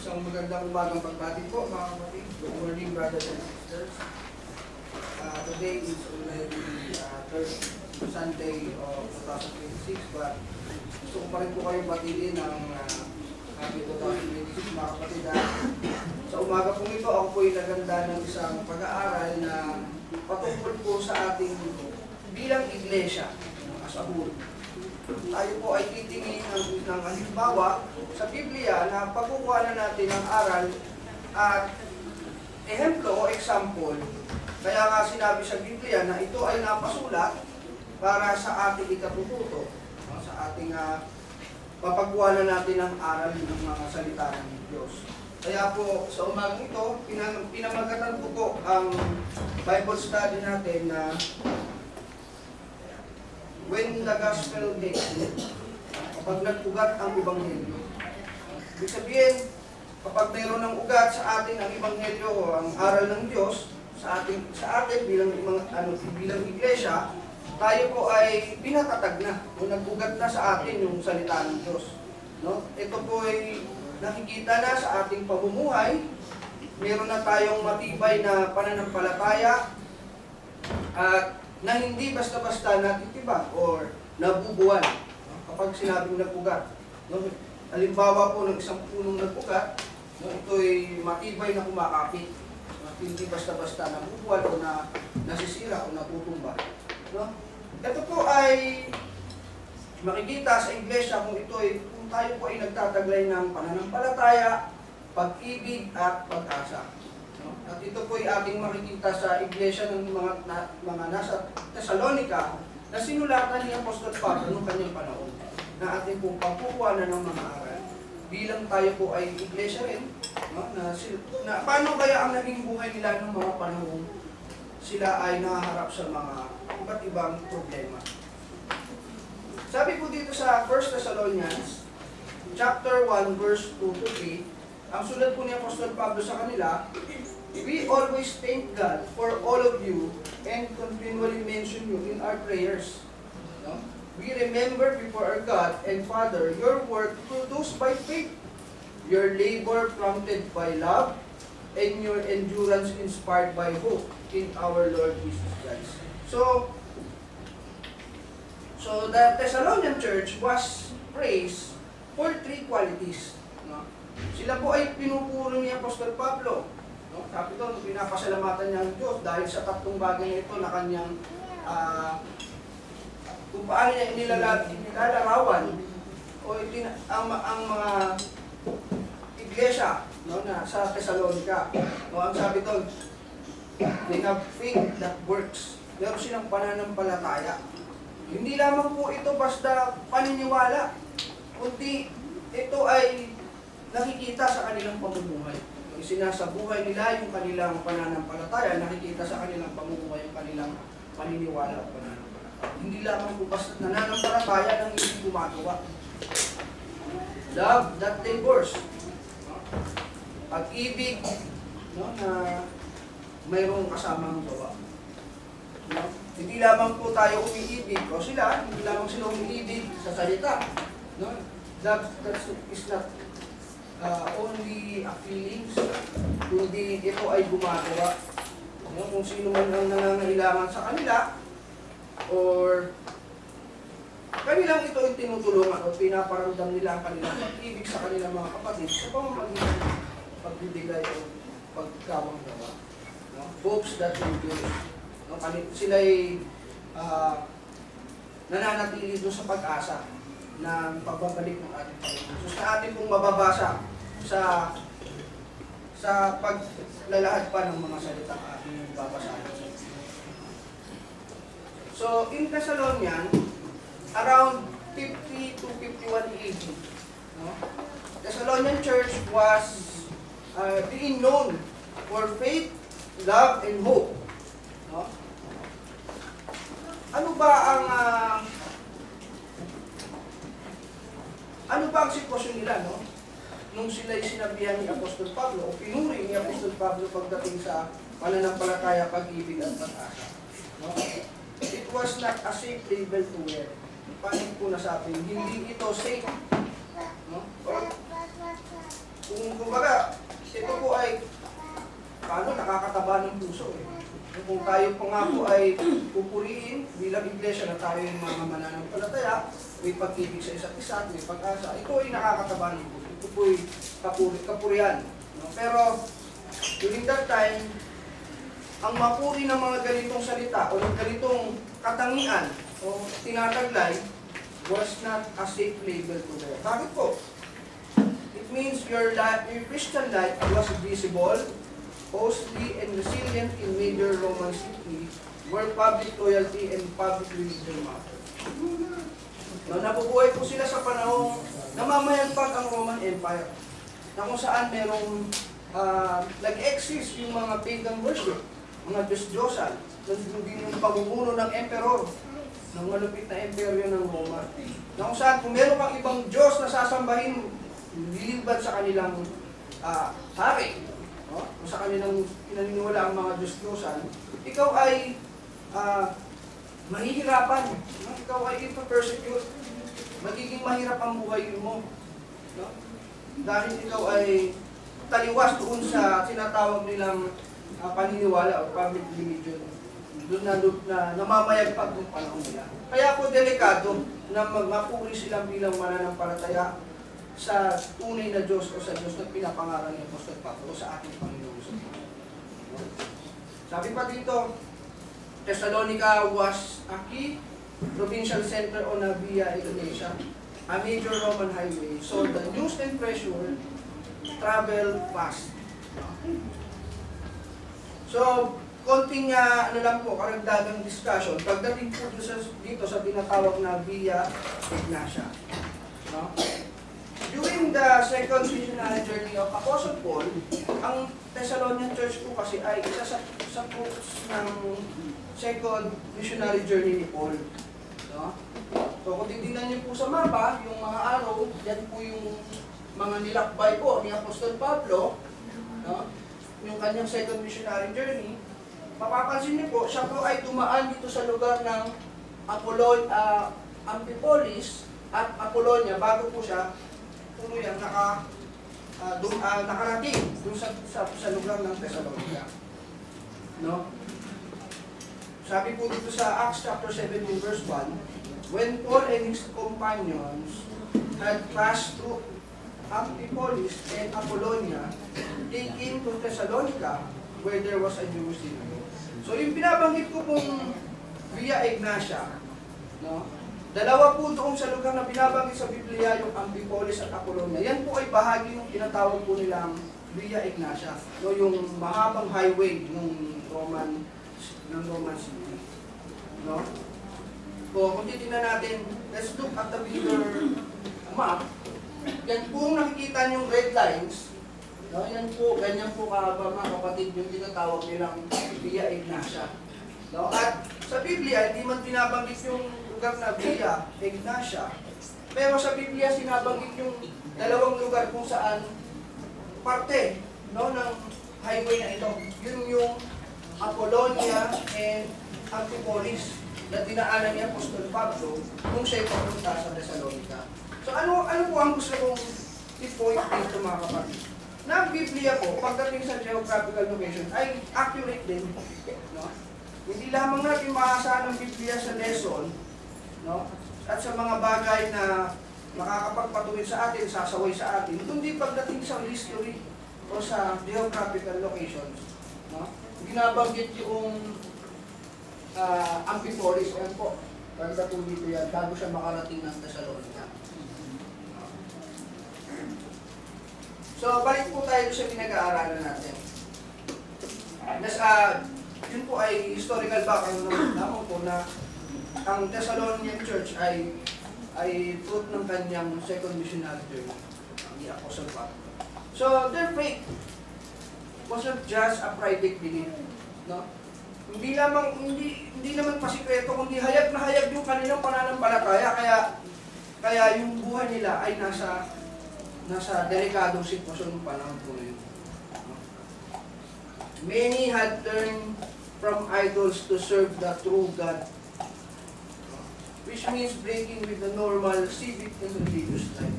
Isang magandang umagang pagbati po mga kapatid. Good morning brothers and sisters. Today is already third Sunday of 2026 but gusto ko pa rin po kayong batiin ng happy 2026 mga kapatid. Sa umaga pong ito ako po ay naganda ng isang pag-aaral na patungkol po sa ating bilang iglesia as a whole. Tayo po ay titingin ng halimbawa sa Biblia na pagkukuha na natin ng aral at ehemplo o example. Kaya nga sinabi sa Biblia na ito ay napasulat para sa ating ikatututo, sa ating mapagkuha na natin ng aral ng mga salita ng Diyos. Kaya po sa umagang ito, pinamagatan ko po ang Bible study natin na when the gospel takes root, kapag nag-ugat ang ebanghelyo. Ibig sabihin, kapag mayroon ng ugat sa atin ang ebanghelyo o ang aral ng Diyos, sa atin bilang iglesia, tayo po ay pinatatag na o nag-ugat na sa atin yung salita ng Diyos. No? Ito po ay nakikita na sa ating pamumuhay. Meron na tayong matibay na pananampalataya at na hindi basta-basta natitibag or nabubuwan kapag sinabing nag-ugat. No? Halimbawa po ng isang punong nag-ugat, no, ito'y matibay na kumakapit. Hindi basta-basta nabubuwan o nasisira o natutumba. No? Ito po ay makikita sa iglesia kung tayo po ay nagtataglay ng pananampalataya, pag-ibig at pag-asa. At ito po ay ating makikita sa iglesia ng mga nasa Thessalonica na sinulatan ni Apostol Pablo noong kanyang panahon na ating pong pagkukuha na ng mga aral. Bilang tayo po ay iglesia rin, no? na paano kaya ang naging buhay nila ng mga panahon sila ay nahaharap sa mga iba't ibang problema. Sabi po dito sa 1 Thessalonians chapter 1 verse 2 to 3, ang sulat po ni Apostol Pablo sa kanila, we always thank God for all of you and continually mention you in our prayers. No? We remember before our God and Father your work produced by faith, your labor prompted by love, and your endurance inspired by hope in our Lord Jesus Christ. So the Thessalonian church was praised for three qualities. No? Sila po ay pinupuro ni Apostol Pablo. No? Sabi doon, pinapasalamatan niya ang Diyos dahil sa tatlong bagay na ito na kanyang kung paano niya nilalarawan o ang mga iglesia, no, na sa Thessalonica. No, ang sabi doon, they have faith that works. Meron silang pananampalataya. Hindi lamang po ito basta paniniwala, kundi ito ay nakikita sa kanilang pamumuhay. Sinasabuhay nila yung kanilang pananampalataya, nakikita sa kanilang pamumuhay yung kanilang paniniwala o pananampalataya. Hindi lamang po basta nananampalataya ng hindi gumagawa. Love that labors. Pag-ibig, no, na mayroong kasamang gawa. No? Hindi lamang po tayo umiibig o hindi lamang sila umiibig sa salita. No? That is not only a feelings, kundi ito ay gumagawa. Kung sino man ang nangangailangan sa kanila, or kanilang ito ay tinutulungan o pinaparamdam nila ang kanilang pag-ibig sa kanilang mga kapatid sa pamamagitan ng pagbibigay o pagkawang gawa. No? Hopes that endure. No? Sila ay nananatili doon sa pag-asa ng pagbabalik ng ating Panginoon. So sa ating pong mababasa sa paglalahad pa ng mga salitang ating babasahin. So in Thessalonian, around 50 to 51 AD, no? Thessalonian church was being known for faith, love, and hope. No? Ano ba ang sitwasyon nila, no? Nung sila'y sinabihan ni Apostol Pablo o pinuri ni Apostol Pablo pagdating sa pananampalataya, pag-ibig at pag-asa. No? It was not a safe label to wear. Paano po nasabi? Hindi ito safe. No? Kumbaga, ito po ay paano nakakataba ng puso eh. Kung tayo po nga po ay pupuriin bilang iglesia na tayo yung mga mananampalataya, may pag-ibig sa isa't isa, may pag-asa, ito ay nakakataba ng puso. Ito po ay kapurian. No? Pero, during that time, ang mapuri ng mga ganitong salita o ng ganitong katangian o tinataglay was not a safe label to them. Bakit po? It means your Christian life was visible, costly, and resilient in major Roman city where public loyalty and public religion matter. No, nabubuhay po sila sa panahong namamayagpag ang Roman Empire na kung saan merong nag-exist yung mga pagan worship, mga Diyos-Diyosan, nandun yung pamumuno ng emperor, ng malupit na imperyo ng Roma. Na kung saan, kung meron kang ibang Diyos na sasambahin, lilibad sa kanilang hari, no? O sa kanilang pinaniniwala ang mga Diyos-Diyosan, ikaw ay mahihirapan, no? Ikaw ay ipapersecute, magiging mahirap ang buhay mo, no? Dahil ikaw ay taliwas doon sa tinatawag nilang paniniwala o public religion, doon na namamayagpag ng panahon nila. Kaya po delikado na mapuri silang bilang mananampalataya sa tunay na Diyos o sa Diyos na pinapangaral ni Apostol Pablo sa ating Panginoon. Sabi pa dito, Thessalonica was a key provincial center on a Via Egnatia, a major Roman highway, so the news and pressure travel fast. So, konting ano lang po, karagdagang discussion, pagdating po dito sa tinatawag na Via Egnatia. No? During the second missionary journey of Apostle Paul, ang Thessalonian Church po kasi ay isa sa focus ng second missionary journey ni Paul. No? So kung titignan niyo po sa mapa, yung mga araw, yan po yung mga nilakbay po ni Apostol Pablo, no? Yung kanyang second missionary journey, mapapansin niyo po, siya po ay dumaan dito sa lugar ng Amphipolis at Apollonia bago po siya tuluyan nakarating doon sa lugar ng Thessalonica. No? Sabi po dito sa Acts chapter 17 verse 1, when Paul and his companions had passed through Amphipolis and Apollonia, they came to Thessalonica where there was a Jewish synagogue. So yung binabanggit ko pong Via Egnatia, no? Dalawa po doon sa lugar na binabanggit sa Biblia, yung Amphipolis at Apollonia. Yan po ay bahagi ng tinatawag po nilang Via Egnatia, no? Yung mahabang highway ng Roman city. No? So, kung titignan natin, let's look at the bigger map. Yan po nakikita yung red lines. No? Yan po, ganyan po kahaba mga kapatid yung tinatawag nilang Via Egnatia. No? At sa Biblia, hindi man binabanggit yung lugar na Via Egnatia, pero sa Biblia sinabanggit yung dalawang lugar kung saan parte, no, ng highway na ito. Yun yung Apollonia and Amphipolis na dinaanan ni Apostol Pablo kung siya'y papunta sa Thessalonica. So ano po ang gusto kong i-point dito mga kapatid? Na ang Biblia po, pagdating sa geographical location, ay accurate din. No? Hindi lamang natin maasahan ang Biblia sa lesson, no? At sa mga bagay na makakapagpatuloy sa atin, sasaway sa atin, kundi pagdating sa history o sa geographical locations. No? Binabanggit yung Amphipolis, yan po. Banda po dito yan, bago siya makarating ng Thessalonica. So, balik po tayo sa pinag-aaralan natin. Yun po ay historical background ng lamang po na ang Thessalonian Church ay fruit ng kanyang second missionary journey, ni Apostle Pablo. So, their faith wasn't just a private belief, no? Hindi naman pasikreto, kundi hayag na hayag yung kanilang pananampalataya, kaya yung buhay nila ay nasa delikadong sitwasyon ng panahon po yun. Many had turned from idols to serve the true God, which means breaking with the normal civic and religious life.